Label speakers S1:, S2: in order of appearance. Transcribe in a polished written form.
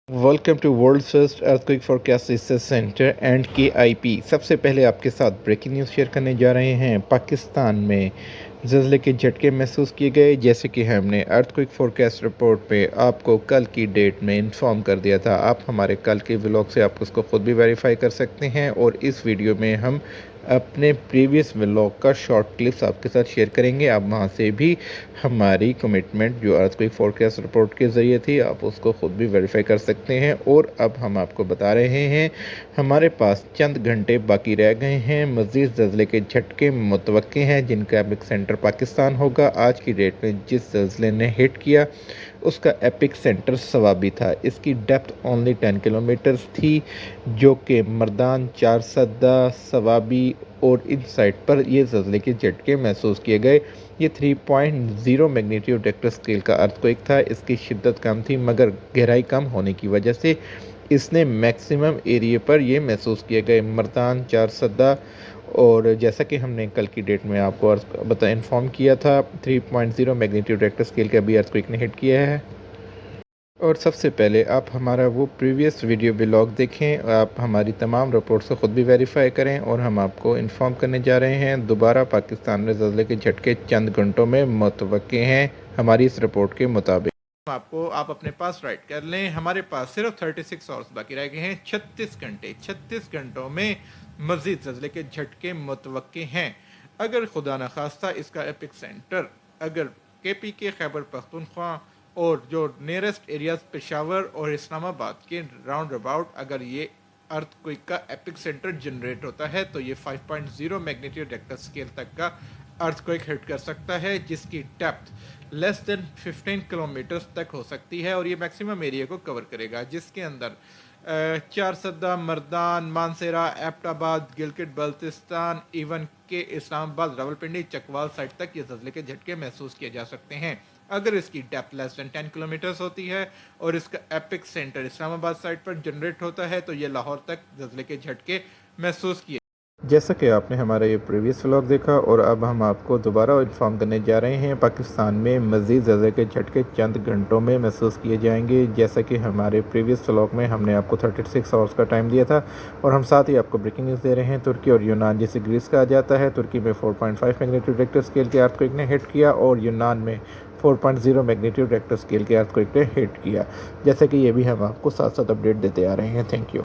S1: Welcome to world first earthquake forecast research centre and KIP। सबसे पहले आपके साथ ब्रेकिंग न्यूज़ शेयर करने जा रहे हैं। पाकिस्तान में ज़लज़ले के झटके महसूस किए गए, जैसे कि हमने अर्थक्वेक फोरकास्ट रिपोर्ट पे आपको कल की डेट में इन्फॉर्म कर दिया था। आप हमारे कल के व्लॉग से आप उसको ख़ुद भी वेरीफाई कर सकते हैं और इस वीडियो में हम अपने प्रीवियस व्लॉग का शॉर्ट क्लिप्स आपके साथ शेयर करेंगे। आप वहां से भी हमारी कमिटमेंट जो अर्थक्वेक फोरकास्ट रिपोर्ट के ज़रिए थी, आप उसको ख़ुद भी वेरीफाई कर सकते हैं। और अब हम आपको बता रहे हैं, हमारे पास चंद घंटे बाकी रह गए हैं। मज़ीद ज़लज़ले के झटके मुतवक्के हैं, जिनका एपिक सेंटर पाकिस्तान होगा। आज की डेट में जिस ज़लज़ले ने हिट किया उसका एपिक सेंटर सवाबी था। इसकी डेप्थ ओनली 10 किलोमीटर्स थी, जो कि मर्दान, चारसदा, सवाबी और इन साइट पर ये ज़लज़ले के झटके महसूस किए गए। ये 3.0 मैग्नीट्यूड रेक्टर स्केल का अर्थक्वेक था। इसकी शिद्दत कम थी, मगर गहराई कम होने की वजह से इसने मैक्सिमम एरिया पर ये महसूस किए गए। मर्दान, चारसदा और जैसा कि हमने कल की डेट में आपको इन्फॉर्म किया था, 3.0 मैग्नीट्यूड रेक्टर स्केल का भी अर्थक्वेक ने हिट किया है। और सबसे पहले आप हमारा वो प्रीवियस वीडियो व्लॉग देखें, आप हमारी तमाम रिपोर्ट्स को ख़ुद भी वेरीफाई करें। और हम आपको इन्फॉर्म करने जा रहे हैं, दोबारा पाकिस्तान में ज़लज़ले के झटके चंद घंटों में मुतवक्के हैं हमारी इस रिपोर्ट के मुताबिक। आप अपने पास राइट कर लें, हमारे पास सिर्फ 36 आवर्स बाकी रह गए हैं। 36 घंटों में मज़ीद ज़लज़ले के झटके मुतवक्के हैं। अगर खुदा न खास्ता इसका एपिक सेंटर अगर KPK, खैबर पख्तूनख्वा और जो नियरेस्ट एरियाज पेशावर और इस्लामाबाद के राउंड अबाउट अगर ये अर्थक्वेक का एपिक सेंटर जनरेट होता है, तो ये 5.0 मैग्नीट्यूड रेक्टर स्केल तक का अर्थक्वेक हिट कर सकता है, जिसकी डेप्थ लेस देन 15 किलोमीटर्स तक हो सकती है। और ये मैक्सिमम एरिया को कवर करेगा, जिसके अंदर चारसदा, मर्दान, मानसेरा, एबटाबाद, गिलगित बल्तिस्तान, इवन के इस्लामाबाद, रावलपिंडी, चकवाल साइड तक ये ज़लज़ले के झटके महसूस किए जा सकते हैं। अगर इसकी डेप्थ लेस देन 10 किलोमीटर्स होती है और इसका एपिक सेंटर इस्लामाबाद साइड पर जनरेट होता है, तो ये लाहौर तक ज़लज़ले के झटके महसूस किए। जैसा कि आपने हमारा ये प्रीवियस व्लॉग देखा, और अब हम आपको दोबारा इन्फॉर्म करने जा रहे हैं, पाकिस्तान में मज़ीद ज़लज़ले के झटके चंद घंटों में महसूस किए जाएंगे। जैसा कि हमारे प्रीवियस व्लॉग में हमने आपको 36 आवर्स का टाइम दिया था। और हम साथ ही आपको ब्रेकिंग न्यूज़ दे रहे हैं, तुर्की और यूनान, जिसे ग्रीस कहा जाता है, तुर्की में 4.5 मैग्नीट्यूड रेक्टर स्केल के अर्थक्वेक ने हिट किया और यूनान में 4.0 मैग्नीट्यूड रेक्टर स्केल के अर्थक्वेक ने हिट किया। जैसे कि ये भी हम आपको साथ साथ अपडेट देते आ रहे हैं। Thank you.